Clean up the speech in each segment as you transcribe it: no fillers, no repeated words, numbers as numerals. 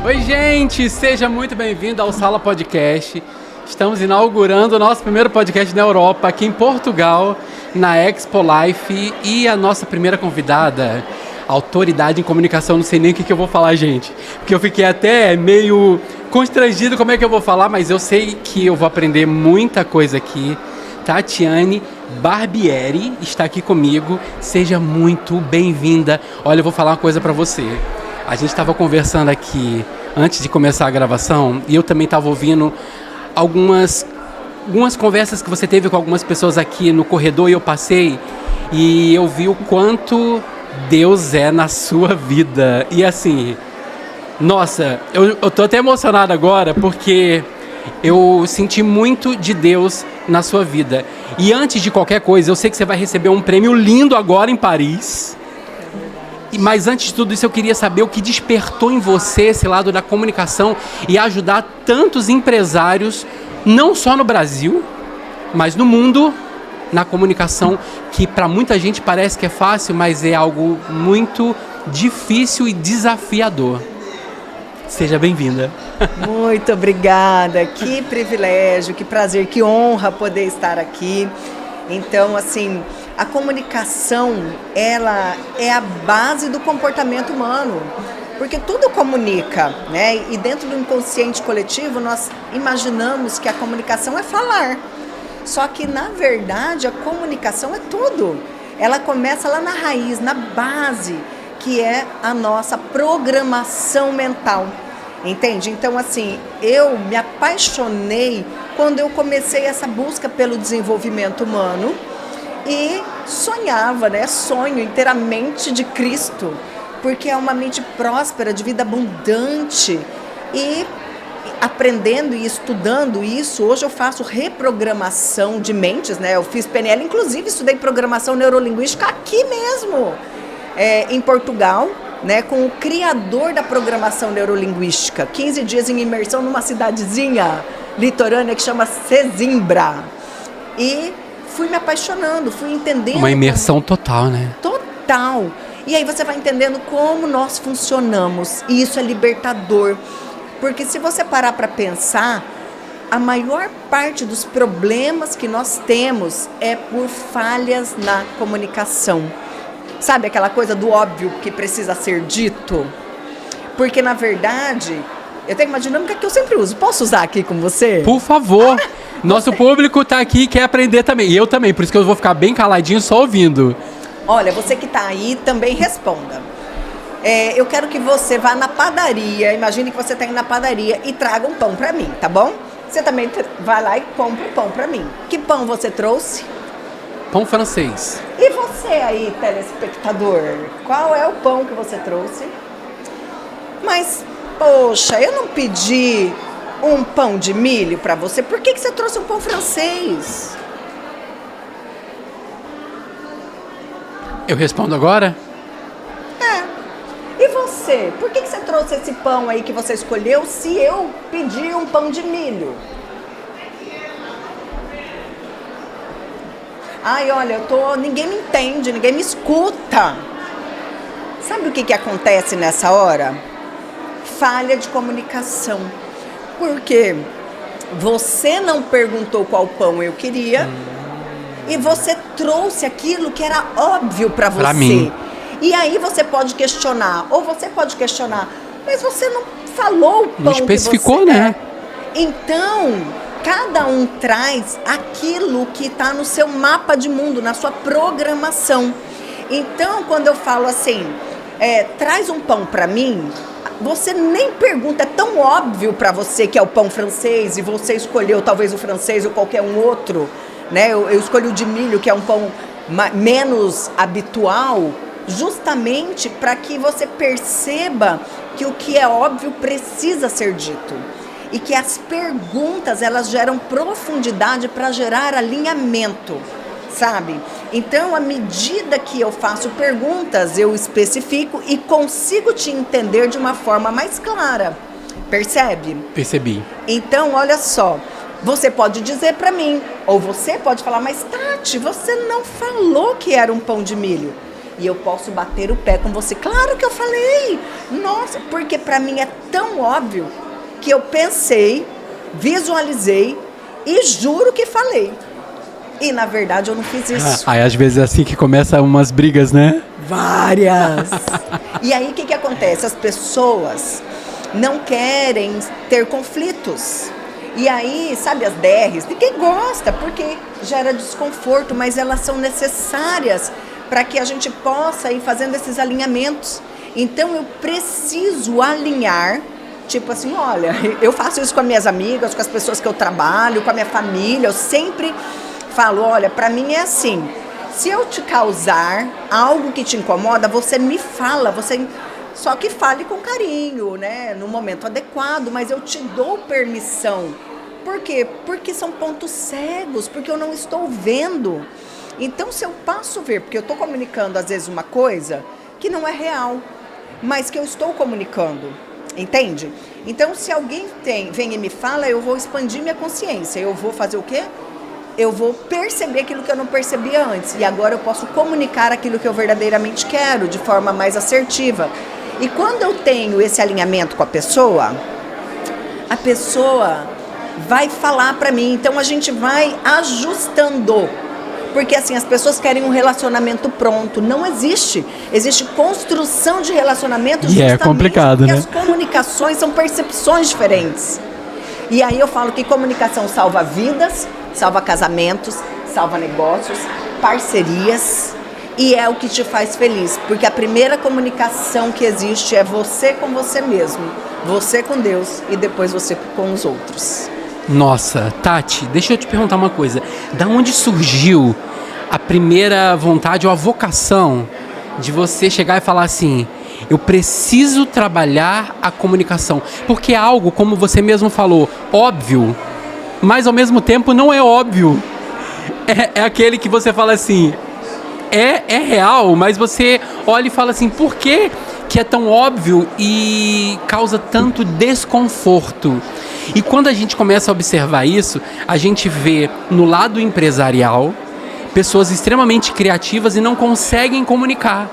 Oi, gente! Seja muito bem-vindo ao Sala Podcast. Estamos inaugurando o nosso primeiro podcast na Europa, aqui em Portugal, na Expo Life. E a nossa primeira convidada, autoridade em comunicação, não sei nem o que eu vou falar, gente. Porque eu fiquei até meio constrangido como é que eu vou falar, mas eu sei que eu vou aprender muita coisa aqui. Tatiane Barbieri está aqui comigo. Seja muito bem-vinda. Olha, eu vou falar uma coisa para você. A gente estava conversando aqui antes de começar a gravação e eu também estava ouvindo algumas conversas que você teve com algumas pessoas aqui no corredor e eu passei e eu vi o quanto Deus é na sua vida. E assim, nossa, eu tô até emocionado agora porque eu senti muito de Deus na sua vida. E antes de qualquer coisa, eu sei que você vai receber um prêmio lindo agora em Paris. Mas antes de tudo isso, eu queria saber o que despertou em você esse lado da comunicação e ajudar tantos empresários, não só no Brasil, mas no mundo, na comunicação, que para muita gente parece que é fácil, mas é algo muito difícil e desafiador. Seja bem-vinda. Muito obrigada, que privilégio, que prazer, que honra poder estar aqui. Então, assim, a comunicação, ela é a base do comportamento humano, porque tudo comunica, né? E dentro do inconsciente coletivo, nós imaginamos que a comunicação é falar. Só que, na verdade, a comunicação é tudo. Ela começa lá na raiz, na base, que é a nossa programação mental. Entende? Então, assim, eu me apaixonei quando eu comecei essa busca pelo desenvolvimento humano e sonhava, né? Sonho inteiramente de Cristo, porque é uma mente próspera, de vida abundante. E aprendendo e estudando isso, hoje eu faço reprogramação de mentes, né? Eu fiz PNL, inclusive estudei programação neurolinguística aqui mesmo, em Portugal, né, com o criador da programação neurolinguística, 15 dias em imersão numa cidadezinha litorânea que chama Sesimbra. E fui me apaixonando, fui entendendo. Uma imersão total, né? Total. E aí você vai entendendo como nós funcionamos. E isso é libertador. Porque se você parar para pensar, a maior parte dos problemas que nós temos é por falhas na comunicação. Sabe aquela coisa do óbvio que precisa ser dito? Porque, na verdade, eu tenho uma dinâmica que eu sempre uso. Posso usar aqui com você? Por favor. Nosso público está aqui e quer aprender também. E eu também, por isso que eu vou ficar bem caladinho só ouvindo. Olha, você que está aí também responda. Eu quero que você vá na padaria, imagine que você está indo na padaria e traga um pão para mim, tá bom? Você também vai lá e compra um pão para mim. Que pão você trouxe? Pão francês. E você aí, telespectador, qual é o pão que você trouxe? Mas, poxa, eu não pedi um pão de milho para você. Por que você trouxe um pão francês? Eu respondo agora? E você? Por que você trouxe esse pão aí que você escolheu se eu pedi um pão de milho? Ai, olha, ninguém me entende, ninguém me escuta. Sabe o que acontece nessa hora? Falha de comunicação. Porque você não perguntou qual pão eu queria e você trouxe aquilo que era óbvio para você. Pra mim. E aí você pode questionar, ou você pode questionar, mas você não falou o pão não especificou, que você né? Então, cada um traz aquilo que está no seu mapa de mundo, na sua programação. Então, quando eu falo assim, traz um pão para mim, você nem pergunta, é tão óbvio para você que é o pão francês e você escolheu talvez o francês ou qualquer um outro, né? Eu escolhi o de milho, que é um pão menos habitual, justamente para que você perceba que o que é óbvio precisa ser dito. E que as perguntas, elas geram profundidade para gerar alinhamento, sabe? Então, à medida que eu faço perguntas, eu especifico e consigo te entender de uma forma mais clara. Percebe? Percebi. Então, olha só, você pode dizer para mim, ou você pode falar, mas Tati, você não falou que era um pão de milho. E eu posso bater o pé com você. Claro que eu falei. Nossa, porque para mim é tão óbvio que eu pensei, visualizei e juro que falei. E na verdade eu não fiz isso. Aí às vezes é assim que começam umas brigas, né? Várias. E aí o que acontece? As pessoas não querem ter conflitos. E aí, sabe, as DRs, ninguém gosta, porque gera desconforto, mas elas são necessárias para que a gente possa ir fazendo esses alinhamentos. Então eu preciso alinhar, tipo assim, olha, eu faço isso com as minhas amigas, com as pessoas que eu trabalho, com a minha família, eu sempre falo, olha, para mim é assim, se eu te causar algo que te incomoda, você me fala, só que fale com carinho, né? No momento adequado, mas eu te dou permissão. Por quê? Porque são pontos cegos, porque eu não estou vendo. Então, se eu passo a ver, porque eu estou comunicando às vezes uma coisa que não é real, mas que eu estou comunicando, entende? Então, se alguém vem e me fala, eu vou expandir minha consciência. Eu vou fazer o quê? Eu vou perceber aquilo que eu não percebia antes. E agora eu posso comunicar aquilo que eu verdadeiramente quero, de forma mais assertiva. E quando eu tenho esse alinhamento com a pessoa vai falar para mim. Então a gente vai ajustando. Porque assim, as pessoas querem um relacionamento pronto. Não existe. Existe construção de relacionamento justamente é complicado, porque né? as comunicações são percepções diferentes. E aí eu falo que comunicação salva vidas, salva casamentos, salva negócios, parcerias. E é o que te faz feliz, porque a primeira comunicação que existe é você com você mesmo, você com Deus e depois você com os outros. Nossa, Tati, deixa eu te perguntar uma coisa. Da onde surgiu a primeira vontade ou a vocação de você chegar e falar assim, eu preciso trabalhar a comunicação? Porque é algo, como você mesmo falou, óbvio, mas ao mesmo tempo não é óbvio. É aquele que você fala assim... É real, mas você olha e fala assim, por que é tão óbvio e causa tanto desconforto? E quando a gente começa a observar isso, a gente vê no lado empresarial pessoas extremamente criativas e não conseguem comunicar.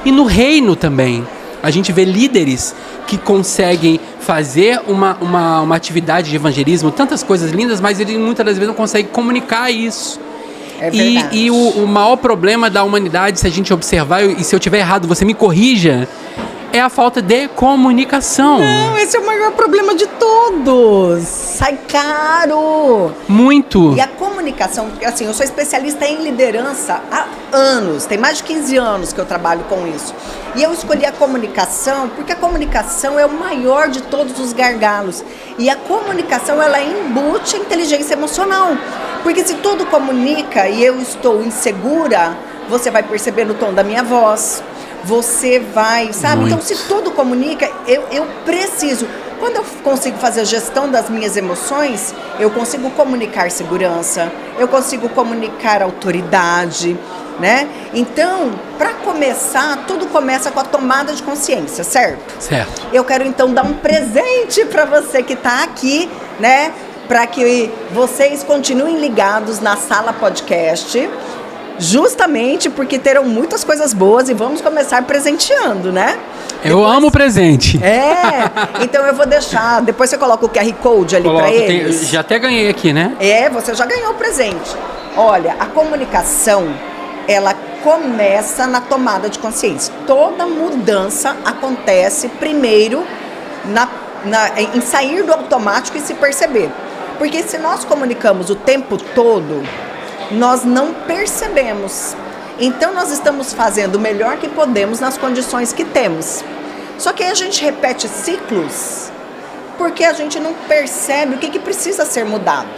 E no reino também, a gente vê líderes que conseguem fazer uma atividade de evangelismo, tantas coisas lindas, mas eles muitas das vezes não conseguem comunicar isso. É verdade. E o maior problema da humanidade, se a gente observar, e se eu estiver errado, você me corrija, é a falta de comunicação. Não, esse é o maior problema de todos. Sai caro. Muito. E a comunicação, assim, eu sou especialista em liderança há anos, tem mais de 15 anos que eu trabalho com isso. E eu escolhi a comunicação porque a comunicação é o maior de todos os gargalos. E a comunicação, ela embute a inteligência emocional. Porque se tudo comunica e eu estou insegura, você vai perceber no tom da minha voz. Você vai, sabe? Muito. Então, se tudo comunica, eu preciso. Quando eu consigo fazer a gestão das minhas emoções, eu consigo comunicar segurança, eu consigo comunicar autoridade, né? Então, para começar, tudo começa com a tomada de consciência, certo? Certo. Eu quero, então, dar um presente para você que está aqui, né? Para que vocês continuem ligados na Sala Podcast, justamente porque terão muitas coisas boas e vamos começar presenteando, né? Eu amo presente. Então eu vou deixar, depois você coloca o QR Code ali para eles. Já até ganhei aqui, né? Você já ganhou o presente. Olha, a comunicação, ela começa na tomada de consciência. Toda mudança acontece primeiro em sair do automático e se perceber. Porque se nós comunicamos o tempo todo, nós não percebemos. Então nós estamos fazendo o melhor que podemos nas condições que temos. Só que aí a gente repete ciclos porque a gente não percebe o que precisa ser mudado.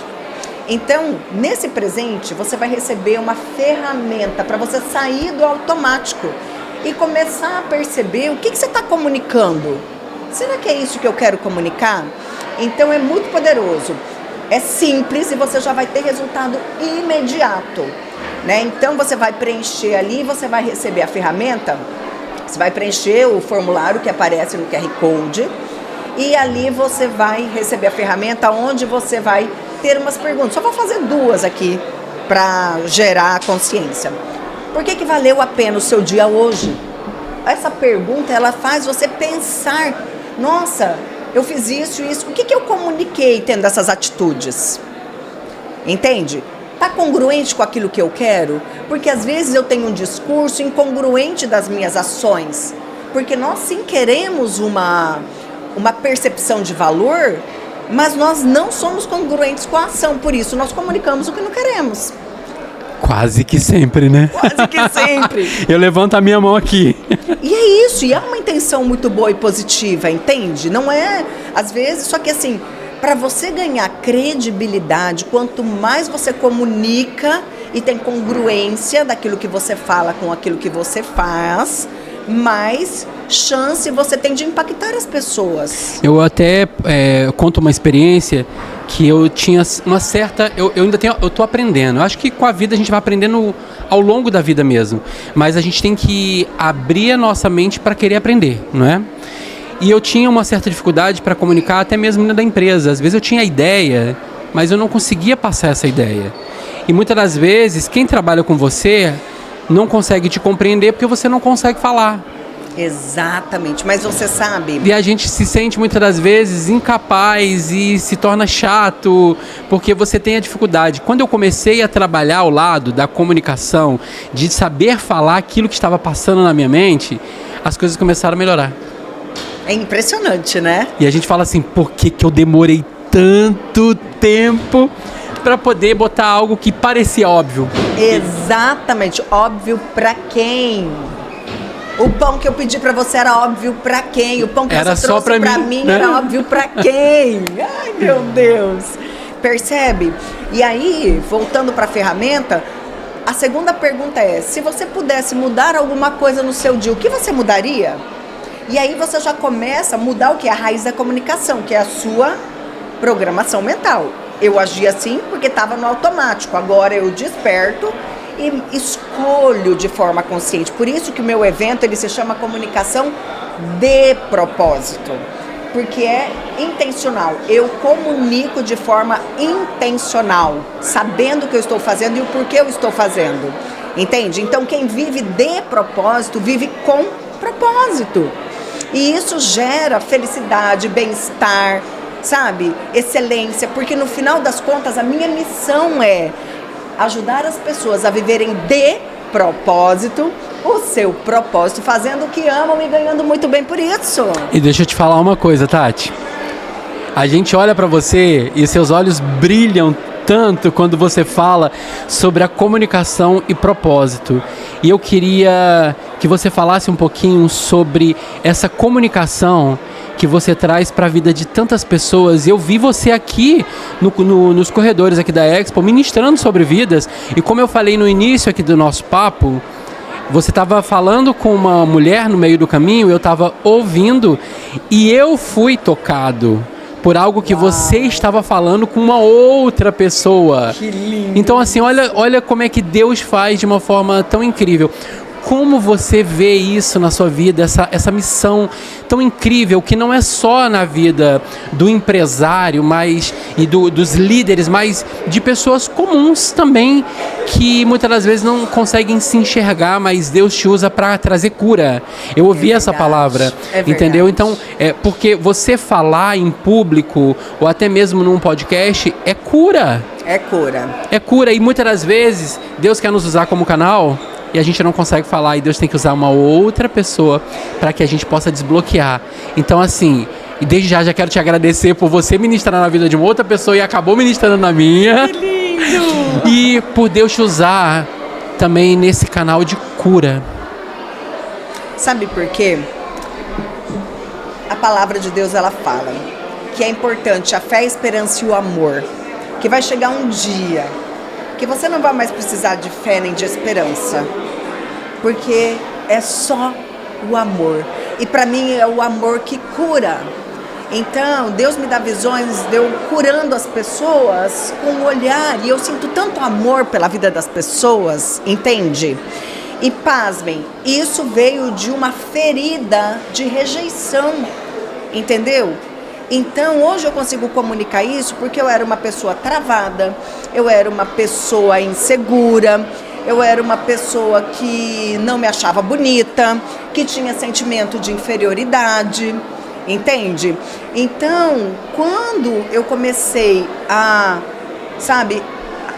Então, nesse presente, você vai receber uma ferramenta para você sair do automático e começar a perceber o que você está comunicando. Será que é isso que eu quero comunicar? Então é muito poderoso. É simples e você já vai ter resultado imediato, né? Então você vai preencher ali, você vai receber a ferramenta, você vai preencher o formulário que aparece no QR Code e ali você vai receber a ferramenta onde você vai ter umas perguntas. Só vou fazer 2 aqui para gerar consciência. Por que valeu a pena o seu dia hoje? Essa pergunta, ela faz você pensar, nossa, eu fiz isso e isso, o que eu comuniquei tendo essas atitudes? Entende? Está congruente com aquilo que eu quero? Porque às vezes eu tenho um discurso incongruente das minhas ações. Porque nós sim queremos uma percepção de valor, mas nós não somos congruentes com a ação. Por isso nós comunicamos o que não queremos. Quase que sempre, né? Quase que sempre. Eu levanto a minha mão aqui. E é isso, e é uma intenção muito boa e positiva, entende? Não é, às vezes, só que assim, para você ganhar credibilidade, quanto mais você comunica e tem congruência daquilo que você fala com aquilo que você faz, mais chance você tem de impactar as pessoas. Eu até conto uma experiência que eu tinha uma certa... Eu tô aprendendo. Eu acho que com a vida a gente vai aprendendo ao longo da vida mesmo. Mas a gente tem que abrir a nossa mente para querer aprender, não é? E eu tinha uma certa dificuldade para comunicar até mesmo dentro da empresa. Às vezes eu tinha ideia, mas eu não conseguia passar essa ideia. E muitas das vezes, quem trabalha com você não consegue te compreender porque você não consegue falar. Exatamente, mas você sabe... E a gente se sente muitas das vezes incapaz e se torna chato porque você tem a dificuldade. Quando eu comecei a trabalhar ao lado da comunicação, de saber falar aquilo que estava passando na minha mente, as coisas começaram a melhorar. É impressionante, né? E a gente fala assim, por que eu demorei tanto tempo para poder botar algo que parecia óbvio? Exatamente, óbvio para quem? O pão que eu pedi pra você era óbvio pra quem? O pão que era você trouxe pra mim né? era óbvio pra quem? Ai, meu Deus! Percebe? E aí, voltando pra ferramenta, a segunda pergunta é, se você pudesse mudar alguma coisa no seu dia, o que você mudaria? E aí você já começa a mudar o que? A raiz da comunicação, que é a sua programação mental. Eu agi assim porque estava no automático, agora eu desperto e escolho de forma consciente. Por isso que o meu evento ele se chama Comunicação de Propósito, porque é intencional. Eu comunico de forma intencional, sabendo o que eu estou fazendo e o porquê eu estou fazendo. Entende? Então quem vive de propósito, vive com propósito. E isso gera felicidade, bem-estar, sabe? Excelência, porque no final das contas a minha missão é ajudar as pessoas a viverem de propósito, o seu propósito, fazendo o que amam e ganhando muito bem por isso. E deixa eu te falar uma coisa, Tati. A gente olha pra você e seus olhos brilham tanto quando você fala sobre a comunicação e propósito. E eu queria que você falasse um pouquinho sobre essa comunicação que você traz para a vida de tantas pessoas. Eu vi você aqui nos corredores aqui da Expo ministrando sobre vidas, e como eu falei no início aqui do nosso papo, você estava falando com uma mulher no meio do caminho, eu estava ouvindo e eu fui tocado por algo que você estava falando com uma outra pessoa. Que lindo. Então assim, olha como é que Deus faz de uma forma tão incrível. Como você vê isso na sua vida, essa missão tão incrível, que não é só na vida do empresário e dos líderes, mas de pessoas comuns também, que muitas das vezes não conseguem se enxergar, mas Deus te usa para trazer cura. Eu ouvi essa palavra, entendeu? Então, porque você falar em público, ou até mesmo num podcast, é cura. É cura. É cura, e muitas das vezes Deus quer nos usar como canal, e a gente não consegue falar, e Deus tem que usar uma outra pessoa para que a gente possa desbloquear. Então assim, e desde já quero te agradecer por você ministrar na vida de uma outra pessoa e acabou ministrando na minha. Que lindo! E por Deus te usar também nesse canal de cura. Sabe por quê? A palavra de Deus ela fala que é importante a fé, a esperança e o amor, que vai chegar um dia que você não vai mais precisar de fé nem de esperança, porque é só o amor. E para mim é o amor que cura. Então, Deus me dá visões de eu curando as pessoas com o olhar, e eu sinto tanto amor pela vida das pessoas, entende? E pasmem, isso veio de uma ferida de rejeição, entendeu? Então, hoje eu consigo comunicar isso porque eu era uma pessoa travada, eu era uma pessoa insegura, eu era uma pessoa que não me achava bonita, que tinha sentimento de inferioridade, entende? Então, quando eu comecei a, sabe,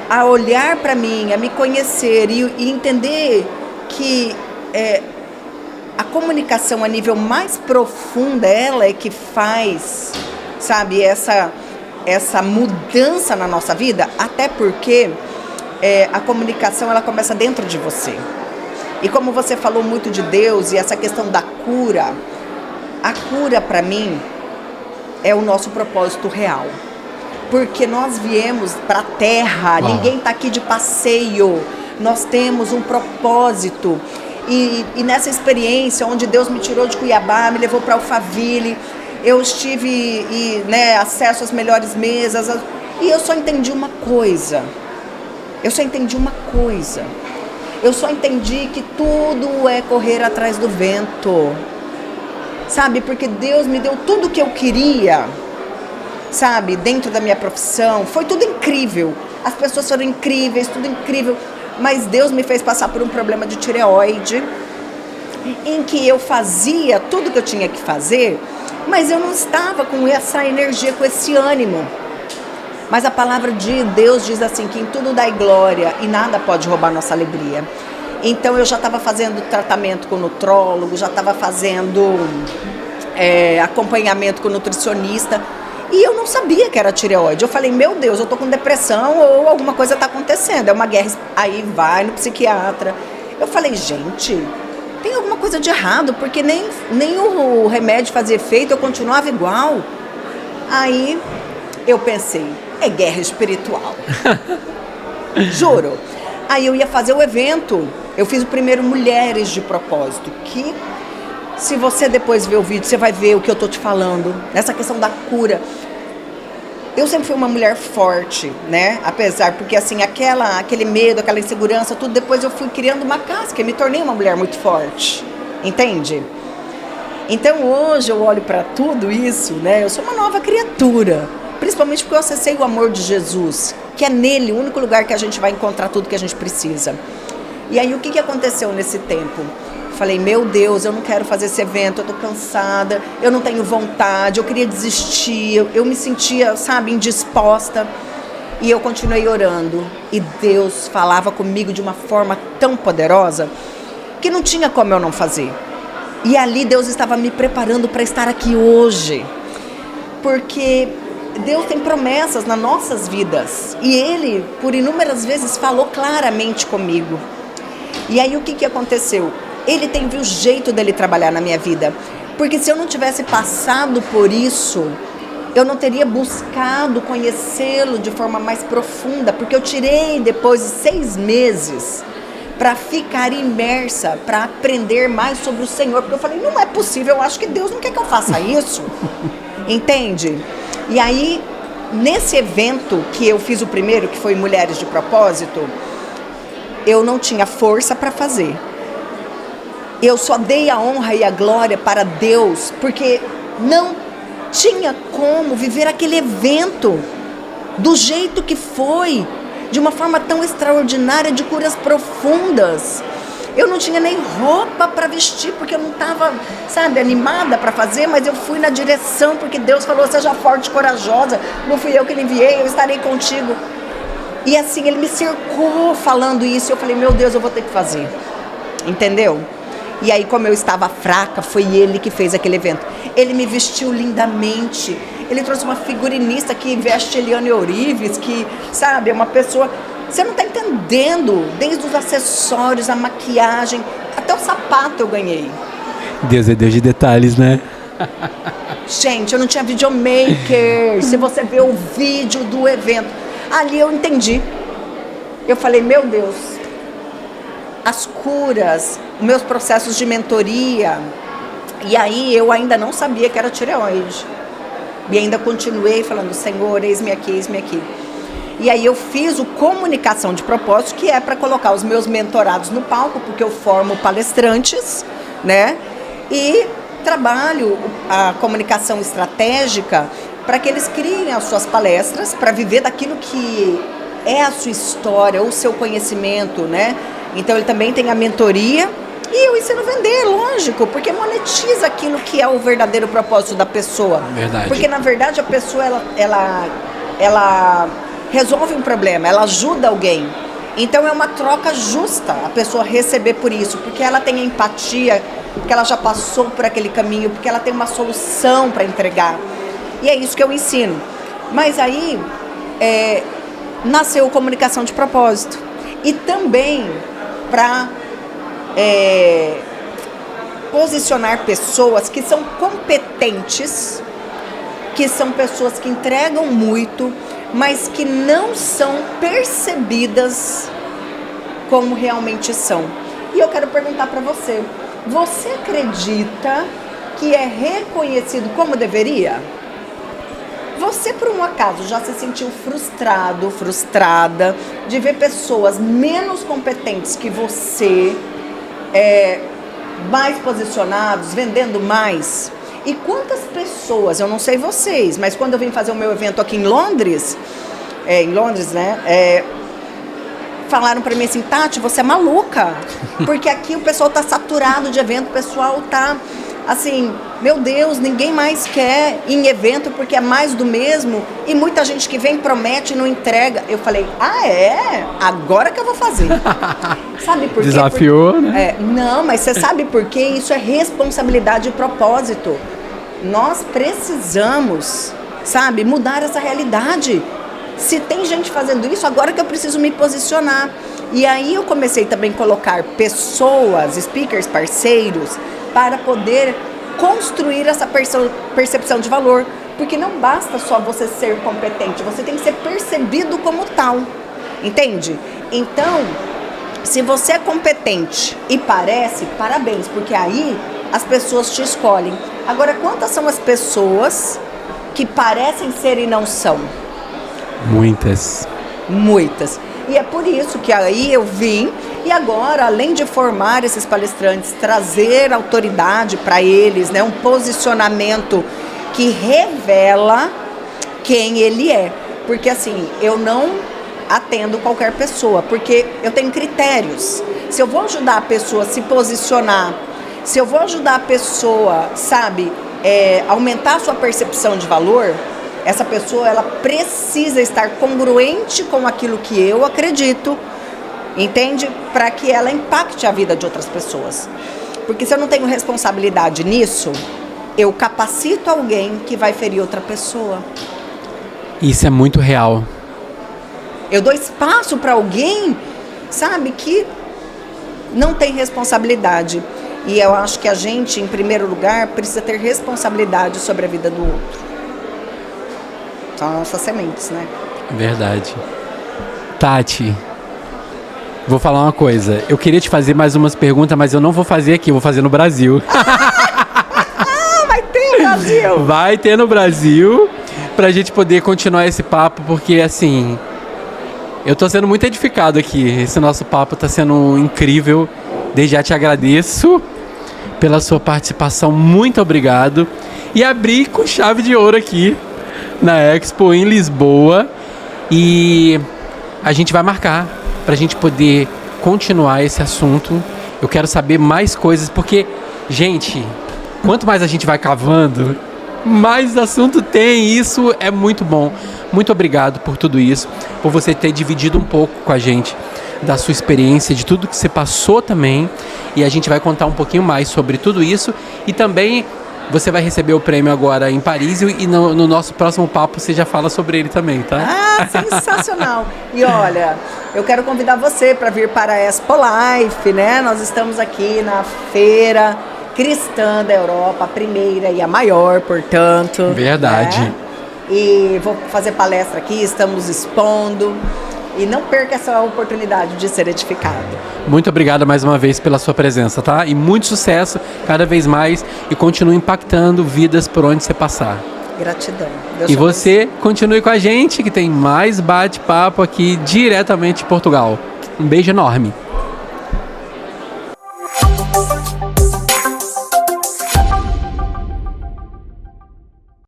a olhar para mim, a me conhecer e entender que a comunicação a nível mais profundo, ela é que faz, sabe, essa mudança na nossa vida, até porque a comunicação ela começa dentro de você. E como você falou muito de Deus e essa questão da cura, a cura para mim é o nosso propósito real. Porque nós viemos para a Terra, ninguém está aqui de passeio, nós temos um propósito. E nessa experiência onde Deus me tirou de Cuiabá, me levou para Alphaville, eu tive acesso às melhores mesas, e eu só entendi uma coisa. Eu só entendi que tudo é correr atrás do vento. Sabe, porque Deus me deu tudo o que eu queria, sabe, dentro da minha profissão. Foi tudo incrível. As pessoas foram incríveis, tudo incrível. Mas Deus me fez passar por um problema de tireoide, em que eu fazia tudo que eu tinha que fazer, mas eu não estava com essa energia, com esse ânimo. Mas a palavra de Deus diz assim, que em tudo dai glória e nada pode roubar nossa alegria. Então eu já estava fazendo tratamento com nutrólogo, já estava fazendo acompanhamento com nutricionista, e eu não sabia que era tireoide. Eu falei, meu Deus, eu tô com depressão ou alguma coisa tá acontecendo, é uma guerra. Aí vai no psiquiatra. Eu falei, gente, tem alguma coisa de errado, porque nem o remédio fazia efeito, eu continuava igual. Aí eu pensei, é guerra espiritual. Juro. Aí eu ia fazer o evento, eu fiz o primeiro Mulheres de Propósito, que se você depois ver o vídeo, você vai ver o que eu tô te falando, nessa questão da cura. Eu sempre fui uma mulher forte, né? Apesar, porque assim, aquele medo, aquela insegurança, tudo, depois eu fui criando uma casca e me tornei uma mulher muito forte, entende? Então hoje eu olho para tudo isso, né? Eu sou uma nova criatura, principalmente porque eu acessei o amor de Jesus, que é nele o único lugar que a gente vai encontrar tudo que a gente precisa. E aí o que aconteceu nesse tempo? Falei, meu Deus, eu não quero fazer esse evento, eu tô cansada, eu não tenho vontade, eu queria desistir, eu me sentia, sabe, indisposta. E eu continuei orando, e Deus falava comigo de uma forma tão poderosa, que não tinha como eu não fazer. E ali Deus estava me preparando para estar aqui hoje, porque Deus tem promessas nas nossas vidas, e Ele, por inúmeras vezes, falou claramente comigo. E aí o que aconteceu? Ele tem o jeito dele trabalhar na minha vida, porque se eu não tivesse passado por isso, eu não teria buscado conhecê-lo de forma mais profunda, porque eu tirei depois de 6 meses para ficar imersa, para aprender mais sobre o Senhor, porque eu falei, não é possível, eu acho que Deus não quer que eu faça isso, entende? E aí, nesse evento que eu fiz o primeiro, que foi Mulheres de Propósito, eu não tinha força para fazer. Eu só dei a honra e a glória para Deus, porque não tinha como viver aquele evento do jeito que foi, de uma forma tão extraordinária, de curas profundas. Eu não tinha nem roupa para vestir, porque eu não estava, sabe, animada para fazer, mas eu fui na direção, porque Deus falou, seja forte e corajosa, não fui eu que lhe enviei, eu estarei contigo. E assim, Ele me cercou falando isso, eu falei, meu Deus, eu vou ter que fazer, entendeu? E aí, como eu estava fraca, foi Ele que fez aquele evento. Ele me vestiu lindamente. Ele trouxe uma figurinista que veste Eliane Eurives, que, sabe, é uma pessoa... Você não está entendendo. Desde os acessórios, a maquiagem, até o sapato eu ganhei. Deus é Deus de detalhes, né? Gente, eu não tinha videomaker. Se você ver o vídeo do evento, ali eu entendi. Eu falei, meu Deus... As curas, os meus processos de mentoria, e aí eu ainda não sabia que era tireoide. E ainda continuei falando, Senhor, eis-me aqui, eis-me aqui. E aí eu fiz o Comunicação de Propósito, que é para colocar os meus mentorados no palco, porque eu formo palestrantes, né? E trabalho a comunicação estratégica para que eles criem as suas palestras, para viver daquilo que é a sua história, ou o seu conhecimento, né? Então ele também tem a mentoria e eu ensino a vender, lógico, porque monetiza aquilo que é o verdadeiro propósito da pessoa. Verdade. Porque na verdade a pessoa ela resolve um problema, ela ajuda alguém. Então é uma troca justa a pessoa receber por isso, porque ela tem empatia, porque ela já passou por aquele caminho, porque ela tem uma solução para entregar. E é isso que eu ensino. Mas aí nasceu comunicação de propósito. E também para posicionar pessoas que são competentes, que são pessoas que entregam muito, mas que não são percebidas como realmente são. E eu quero perguntar para você, você acredita que é reconhecido como deveria? Você, por um acaso, já se sentiu frustrado, frustrada de ver pessoas menos competentes que você, mais posicionados, vendendo mais? E quantas pessoas, eu não sei vocês, mas quando eu vim fazer o meu evento aqui em Londres, né, falaram pra mim assim, Tati, você é maluca, porque aqui o pessoal tá saturado de evento, o pessoal tá assim, meu Deus, ninguém mais quer ir em evento porque é mais do mesmo, e muita gente que vem, promete e não entrega. Eu falei, agora que eu vou fazer. Sabe por quê? Desafiou, né? Não, mas você sabe por quê? Isso é responsabilidade e propósito. Nós precisamos, sabe, mudar essa realidade. Se tem gente fazendo isso, agora que eu preciso me posicionar. E aí eu comecei também a colocar pessoas, speakers, parceiros, para poder construir essa percepção de valor. Porque não basta só você ser competente, você tem que ser percebido como tal. Entende? Então, se você é competente e parece, parabéns, porque aí as pessoas te escolhem. Agora, quantas são as pessoas que parecem ser e não são? Muitas. Muitas. E é por isso que aí eu vim e agora, além de formar esses palestrantes, trazer autoridade para eles, né, um posicionamento que revela quem ele é. Porque assim, eu não atendo qualquer pessoa, porque eu tenho critérios. Se eu vou ajudar a pessoa a se posicionar, se eu vou ajudar a pessoa, sabe, aumentar a sua percepção de valor, essa pessoa ela precisa estar congruente com aquilo que eu acredito, entende? Para que ela impacte a vida de outras pessoas. Porque se eu não tenho responsabilidade nisso, eu capacito alguém que vai ferir outra pessoa. Isso é muito real. Eu dou espaço para alguém, sabe, que não tem responsabilidade. E eu acho que a gente, em primeiro lugar, precisa ter responsabilidade sobre a vida do outro. São nossas sementes, né? Verdade. Tati, vou falar uma coisa. Eu queria te fazer mais umas perguntas, mas eu não vou fazer aqui, eu vou fazer no Brasil. Vai ter no Brasil! Vai ter no Brasil, pra gente poder continuar esse papo, porque assim, eu tô sendo muito edificado aqui. Esse nosso papo tá sendo incrível. Desde já te agradeço pela sua participação, muito obrigado. E abri com chave de ouro aqui na Expo em Lisboa, e a gente vai marcar pra gente poder continuar esse assunto. Eu quero saber mais coisas, porque, gente, quanto mais a gente vai cavando, mais assunto tem. Isso é muito bom. Muito obrigado por tudo isso, por você ter dividido um pouco com a gente da sua experiência, de tudo que você passou também, e a gente vai contar um pouquinho mais sobre tudo isso. E também você vai receber o prêmio agora em Paris, e no nosso próximo papo você já fala sobre ele também, tá? Ah, sensacional! E olha, eu quero convidar você para vir para a Expo Life, né? Nós estamos aqui na Feira Cristã da Europa, a primeira e a maior, portanto. Verdade. Né? E vou fazer palestra aqui, estamos expondo. E não perca essa oportunidade de ser edificado. Muito obrigado mais uma vez pela sua presença, tá? E muito sucesso cada vez mais, e continue impactando vidas por onde você passar. Gratidão. Deus e te você continue com a gente, que tem mais bate-papo aqui diretamente de Portugal. Um beijo enorme.